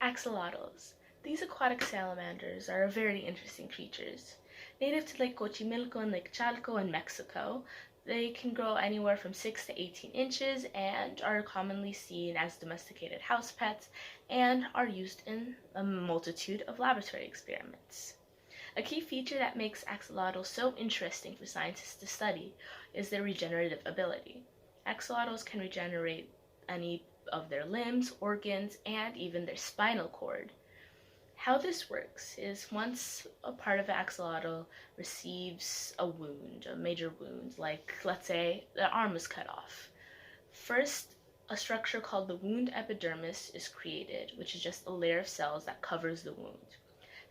Axolotls. These aquatic salamanders are very interesting creatures. Native to Lake Cochimilco and Lake Chalco in Mexico, they can grow anywhere from 6 to 18 inches and are commonly seen as domesticated house pets and are used in a multitude of laboratory experiments. A key feature that makes axolotls so interesting for scientists to study is their regenerative ability. Axolotls can regenerate any of their limbs, organs, and even their spinal cord. How this works is once a part of the axolotl receives a wound, a major wound, like let's say the arm was cut off. First, a structure called the wound epidermis is created, which is just a layer of cells that covers the wound.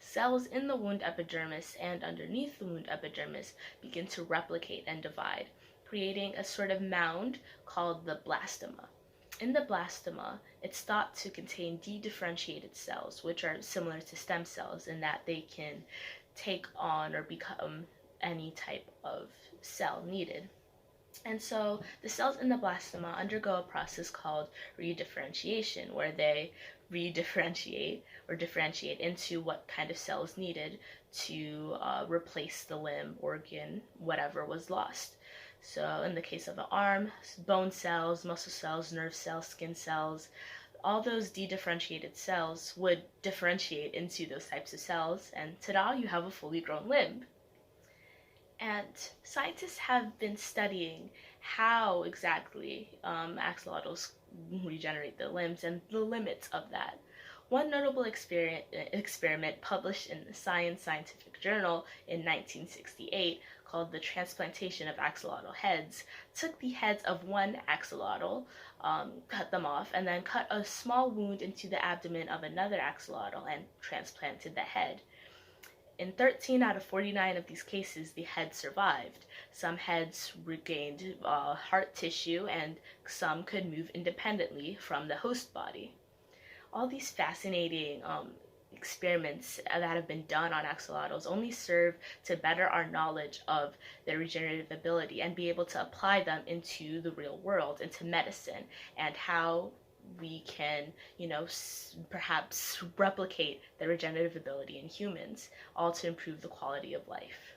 Cells in the wound epidermis and underneath the wound epidermis begin to replicate and divide, creating a sort of mound called the blastema. In the blastema, it's thought to contain dedifferentiated cells, which are similar to stem cells in that they can take on or become any type of cell needed. And so the cells in the blastema undergo a process called redifferentiation, where they redifferentiate or differentiate into what kind of cell is needed to replace the limb, organ, whatever was lost. So in the case of the arm, bone cells, muscle cells, nerve cells, skin cells, all those dedifferentiated cells would differentiate into those types of cells, and ta-da, you have a fully grown limb. And scientists have been studying how exactly axolotls regenerate their limbs and the limits of that. One notable experiment published in the Scientific Journal in 1968, called the transplantation of axolotl heads, took the heads of one axolotl, cut them off, and then cut a small wound into the abdomen of another axolotl and transplanted the head. In 13 out of 49 of these cases, the head survived. Some heads regained heart tissue, and some could move independently from the host body. All these fascinating experiments that have been done on axolotls only serve to better our knowledge of their regenerative ability and be able to apply them into the real world, into medicine, and how we can, perhaps replicate the regenerative ability in humans, all to improve the quality of life.